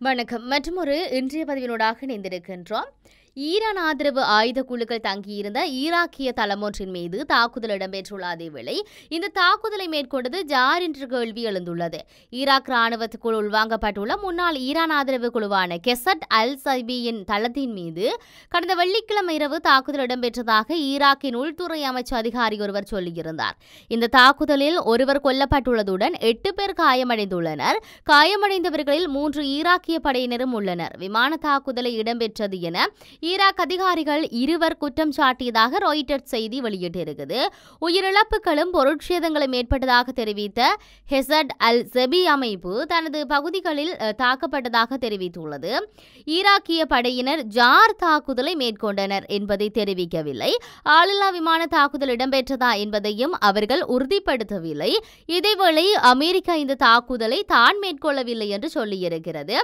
வணக்கம். மற்றொரு இன்றைய பதிவினூடாக இணைந்திருக்கின்றோம். ஈரான் ஆதரவு ஆயுத குழுக்கள் தங்கியிருந்த ஈராக்கிய தளம் ஒன்றின் மீது தாக்குதல் இடம்பெற்றுள்ள அதேவேளை இந்த தாக்குதலை மேற்கொண்டது ஜார் என்ற கேள்வி எழுந்துள்ளது. ஈராக் ராணுவத்துக்குள் உள்வாங்கப்பட்டுள்ள முன்னாள் ஈரான் ஆதரவு குழுவான கெசட் அல் சைபியின் தளத்தின் மீது கடந்த வெள்ளிக்கிழமை இரவு தாக்குதல் இடம்பெற்றதாக ஈராக்கின் உள்துறை அமைச்சு அதிகாரி ஒருவர் சொல்லியிருந்தார். இந்த தாக்குதலில் ஒருவர் கொல்லப்பட்டுள்ளதுடன் 8 பேர் காயமடைந்துள்ளனர். காயமடைந்தவர்களில் 3 ஈராக்கிய படையினரும் உள்ளனர். விமான தாக்குதலை இடம்பெற்றது என ஈராக் அதிகாரிகள் இருவர் குற்றம் சாட்டியதாக ராய்ட்டர்ஸ் செய்தி வெளியிட்டிருக்கிறது. உயிரிழப்புகளும் பொருட்சேதங்களும் ஏற்பட்டதாக தெரிவித்த ஹெசட் அல் செபி அமைப்பு தனது பகுதிகளில் தாக்கப்பட்டதாக தெரிவித்துள்ளது. ஈராக்கிய படையினர் ஜார் தாக்குதலை மேற்கொண்டனர் என்பதை தெரிவிக்கவில்லை. ஆளில்லா விமான தாக்குதல் இடம்பெற்றதா என்பதையும் அவர்கள் உறுதிப்படுத்தவில்லை. இதேவேளை அமெரிக்கா இந்த தாக்குதலை தான் மேற்கொள்ளவில்லை என்று சொல்லியிருக்கிறது.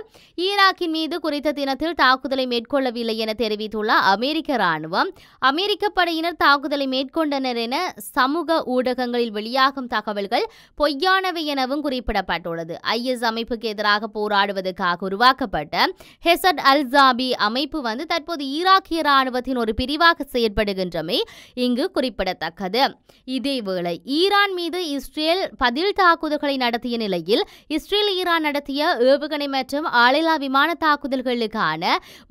ஈராக்கின் மீது குறித்த தினத்தில் தாக்குதலை மேற்கொள்ளவில்லை என தெரிவித்துள்ள அமெரிக்க ராணுவம் அமெரிக்க படையினர் தாக்குதலை மேற்கொண்டனர் என சமூக ஊடகங்களில் வெளியாகும் தகவல்கள் பொய்யானவை எனவும் குறிப்பிடப்பட்டுள்ளது. IS அமைப்புக்கு எதிராக போராடுவதற்காக உருவாக்கப்பட்ட ஹெசட் அல் ஜாபி அமைப்பு தற்போது ஈராக்கிய ராணுவத்தின் ஒரு பிரிவாக செயற்படுகின்றமை இங்கு குறிப்பிடத்தக்கது. இதேவேளை ஈரான் மீது இஸ்ரேல் பதில் தாக்குதல்களை நடத்திய நிலையில் இஸ்ரேல் ஈரான் நடத்திய ஏவுகணை மற்றும் ஆளில்லா விமான தாக்குதல்களுக்கான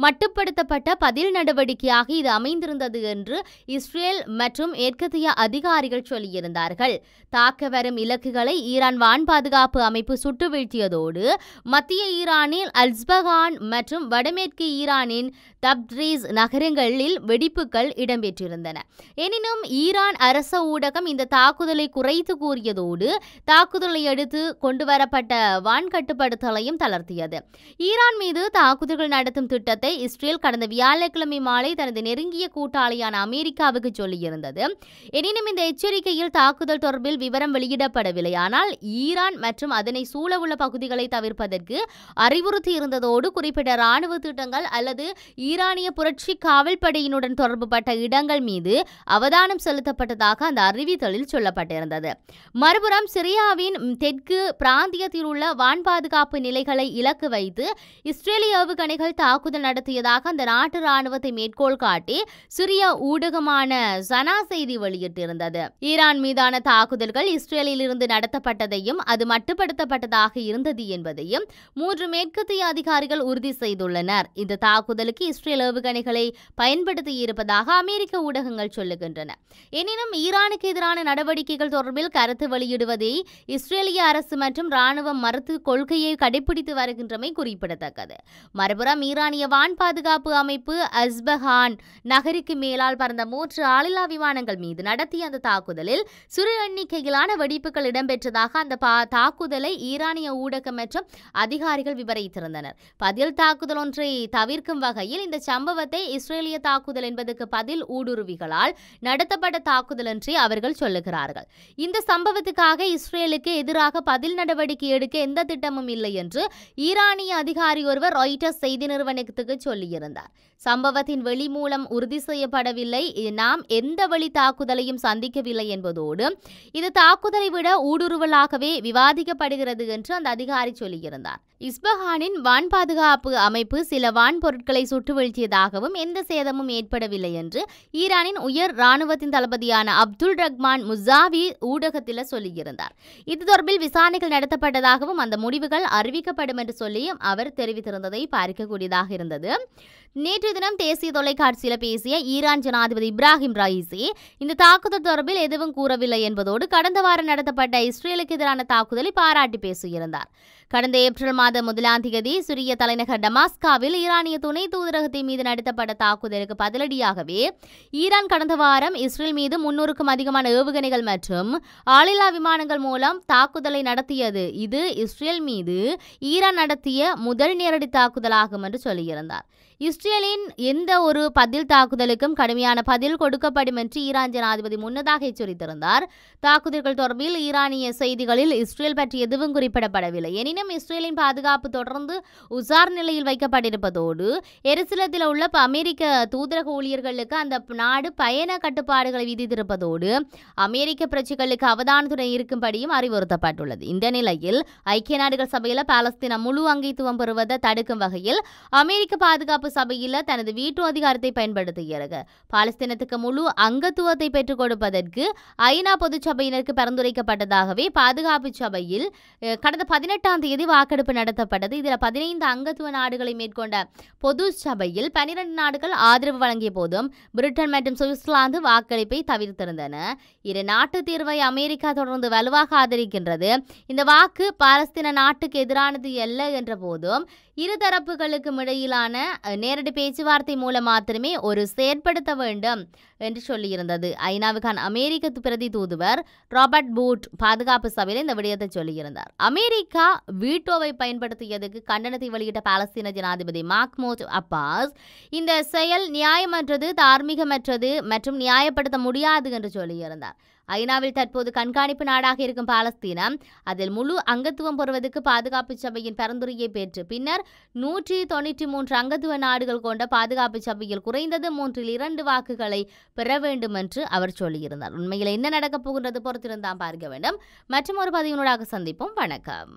மட்டுப்படுத்தப்பட்ட பதில் நடவடிக்கையாக இது அமைந்திருந்தது என்று இஸ்ரேல் மற்றும் மேற்கத்திய அதிகாரிகள் சொல்லியிருந்தார்கள். தாக்க வரும் இலக்குகளை ஈரான் வான் பாதுகாப்பு அமைப்பு சுட்டு வீழ்த்தியதோடு மத்திய ஈரானில் அல்ஸ்பகான் மற்றும் வடமேற்கு ஈரானின் தப்ரீஸ் நகரங்களில் வெடிப்புகள் இடம்பெற்றிருந்தன. எனினும் ஈரான் அரச ஊடகம் இந்த தாக்குதலை குறைத்து கூறியதோடு தாக்குதலை அடுத்து கொண்டுவரப்பட்ட வான் கட்டுப்படுத்தலையும் தளர்த்தியது. ஈரான் மீது தாக்குதல்கள் நடத்தும் திட்டத்தை இஸ்ரேல் கடந்த வியாழக்கிழமை மாலை தனது நெருங்கிய கூட்டாளியான அமெரிக்காவுக்கு சொல்லியிருந்தது. எனினும் இந்த எச்சரிக்கையில் தாக்குதல் தொடர்பில் விவரம் வெளியிடப்படவில்லை. ஆனால் ஈரான் மற்றும் அதனை சூழவுள்ள பகுதிகளை தவிர்ப்பதற்கு அறிவுறுத்தி இருந்ததோடு குறிப்பிட்ட ராணுவ திட்டங்கள் அல்லது ஈரானிய புரட்சி காவல்படையினுடன் தொடர்புபட்ட இடங்கள் மீது அவதானம் செலுத்தப்பட்டதாக அந்த அறிவித்தலில் சொல்லப்பட்டிருந்தது. மறுபுறம் சிரியாவின் தெற்கு பிராந்தியத்தில் உள்ள வான் பாதுகாப்பு நிலைகளை இலக்கு வைத்து இஸ்ரேலிய ஏவுகணைகள் தாக்குதல் நடத்தியதாக அந்த நாட்டு ராணுவத்தை மேற்கோள் காட்டி சிரிய ஊடகமான சனா செய்தி வெளியிட்டிருந்தது. ஈரான் மீதான தாக்குதல்கள் இஸ்ரேலில் இருந்து நடத்தப்பட்டதையும் அது மட்டுப்படுத்தப்பட்டதாக இருந்தது என்பதையும் 3 மேற்கத்திய அதிகாரிகள் உறுதி செய்துள்ளனர். இந்த தாக்குதலுக்கு இஸ்ரேல் ஏவுகணைகளை பயன்படுத்தி இருப்பதாக அமெரிக்க ஊடகங்கள் சொல்லுகின்றன. எனினும் ஈரானுக்கு எதிரான நடவடிக்கைகள் தொடர்பில் கருத்து வெளியிடுவதை இஸ்ரேலிய அரசு மற்றும் ராணுவம் மறுத்து கொள்கையை கடைபிடித்து வருகின்றமை குறிப்பிடத்தக்கது. மறுபுறம் ஈரானிய வான் பாதுகாப்பு அமைப்பு அஸ்பஹான் நகருக்கு மேலால் பறந்த 3 ஆளில்லா விமானங்கள் மீது நடத்திய அந்த தாக்குதலில் சிறு எண்ணிக்கையிலான வெடிப்புகள் இடம்பெற்றதாக அந்த தாக்குதலை ஈரானிய ஊடகம் மற்றும் அதிகாரிகள் விவரித்திருந்தனர். பதில் தாக்குதல் ஒன்றை தவிர்க்கும் வகையில் இந்த சம்பவத்தை இஸ்ரேலிய தாக்குதல் என்பதற்கு பதில் ஊடுருவிகளால் நடத்தப்பட்ட தாக்குதல் என்று அவர்கள் சொல்லுகிறார்கள். இந்த சம்பவத்துக்காக இஸ்ரேலுக்கு எதிராக பதில் நடவடிக்கை எடுக்க எந்த திட்டமும் இல்லை என்று ஈரானிய அதிகாரி ஒருவர் ராய்ட்டர்ஸ் செய்தி நிறுவனத்துக்கு சொல்லியிருந்தார். சம்பவத்தின் வெளி மூலம் உறுதி செய்யப்படவில்லை. நாம் எந்த வழி தாக்குதலையும் சந்திக்கவில்லை என்பதோடு இது தாக்குதலை விட ஊடுருவலாகவே விவாதிக்கப்படுகிறது என்று அந்த அதிகாரி சொல்லியிருந்தார். இஸ்பஹானின் வான் பாதுகாப்பு அமைப்பு சில வான் பொருட்களை சுட்டு வீழ்த்தியதாகவும் எந்த சேதமும் ஏற்படவில்லை என்று ஈரானின் உயர் இராணுவத்தின் தளபதியான அப்துல் ரஹ்மான் முசாவி ஊடகத்தில் சொல்லியிருந்தார். இது தொடர்பில் விசாரணைகள் நடத்தப்பட்டதாகவும் அந்த முடிவுகள் அறிவிக்கப்படும் என்று சொல்லியும் அவர் தெரிவித்திருந்ததை பார்க்கக்கூடியதாக இருந்தது. நேற்று தினம் தேசிய தொலைக்காட்சியில் பேசிய ஈரான் ஜனாதிபதி இப்ராஹிம் ராயிசி இந்த தாக்குதல் தொடர்பில் எதுவும் கூறவில்லை என்பதோடு கடந்த வாரம் நடத்தப்பட்ட இஸ்ரேலுக்கு எதிரான தாக்குதலை பாராட்டி பேசியிருந்தார். கடந்த ஏப்ரல் மாதம் 1ஆம் தேதி சிரிய தலைநகர் டமாஸ்காவில் ஈரானிய துணை தூதரகத்தின் மீது நடத்தப்பட்ட தாக்குதலுக்கு பதிலடியாகவே ஈரான் கடந்த வாரம் இஸ்ரேல் மீது 300க்கும் அதிகமான ஏவுகணைகள் மற்றும் ஆளில்லா விமானங்கள் மூலம் தாக்குதலை நடத்தியது. இது இஸ்ரேல் மீது ஈரான் நடத்திய முதல் நேரடி தாக்குதலாகும் என்று சொல்லியிருந்தார். இஸ்ரேலின் எந்த ஒரு பதில் தாக்குதலுக்கும் கடுமையான பதில் கொடுக்கப்படும் என்று ஈரான் ஜனாதிபதி முன்னதாக எச்சரித்திருந்தார். தாக்குதல்கள் தொடர்பில் ஈரானிய செய்திகளில் இஸ்ரேல் பற்றி எதுவும் குறிப்பிடப்படவில்லை. எனினும் இஸ்ரேலின் பாதுகாப்பு தொடர்ந்து உசார் நிலையில் வைக்கப்பட்டிருப்பதோடு எருசலேத்தில் உள்ள அமெரிக்க தூதரக ஊழியர்களுக்கு அந்த நாடு பயண கட்டுப்பாடுகளை விதித்திருப்பதோடு அமெரிக்க பிரஜைகளுக்கு அவதானத்துடன் இருக்கும்படியும் அறிவுறுத்தப்பட்டுள்ளது. இந்த நிலையில் ஐக்கிய நாடுகள் சபையில் பாலஸ்தீன முழு அங்கீத்துவம் பெறுவதை தடுக்கும் வகையில் அமெரிக்க பாதுகாப்பு சபையில் தனது வீட்டு அதிகாரத்தை பயன்படுத்துகிறது. பாலஸ்தீனத்துக்கு முழு அங்கத்துவத்தை பெற்றுக் கொடுப்பதற்கு ஐநா பொதுச்சபையினருக்கு பரிந்துரைக்கப்பட்டதாகவே பாதுகாப்பு சபையில் கடந்த 18ஆம் தேதி வாக்கெடுப்பு நடத்தப்பட்டது. இதில் 15 அங்கத்துவ நாடுகளை மேற்கொண்ட பொது சபையில் 12 நாடுகள் ஆதரவு வழங்கிய போதும் பிரிட்டன் மற்றும் சுவிட்சர்லாந்து வாக்களிப்பை தவிர்த்திருந்தன. இரு நாட்டு தீர்வை அமெரிக்கா தொடர்ந்து வலுவாக ஆதரிக்கின்றது. இந்த வாக்கு பாலஸ்தீன நாட்டுக்கு எதிரானது அல்ல என்ற போதும் இருதரப்புகளுக்கும் இடையிலான நேரடி பேச்சுவார்த்தை மூலம் மாத்திரமே ஒரு செயற்படுத்த வேண்டும் என்று சொல்லியிருந்தது. ஐநாவுக்கான அமெரிக்க பிரதி தூதுவர் ராபர்ட் பூட் பாதுகாப்பு சபையில் இந்த விடயத்தை சொல்லியிருந்தார். அமெரிக்கா வீட்டோவை பயன்படுத்தியதுக்கு கண்டனத்தை வெளியிட்ட பாலஸ்தீன ஜனாதிபதி மஹ்மூத் அப்பாஸ் இந்த செயல் நியாயமற்றது, தார்மீகமற்றது மற்றும் நியாயப்படுத்த முடியாது என்று சொல்லியிருந்தார். ஐநாவில் தற்போது கண்காணிப்பு நாடாக இருக்கும் பாலஸ்தீனம் அதில் முழு அங்கத்துவம் பெறுவதற்கு பாதுகாப்பு சபையின் பரிந்துரையை பெற்று பின்னர் 193 அங்கத்துவ நாடுகள் கொண்ட பாதுகாப்பு சபையில் குறைந்தது 3/2 வாக்குகளை பெற வேண்டும் என்று அவர் சொல்லியிருந்தார். உண்மையில் என்ன நடக்கப் போகின்றது பொறுத்திருந்தான் பார்க்க வேண்டும். மற்றும் ஒரு பதிவினூடாக சந்திப்போம். வணக்கம்.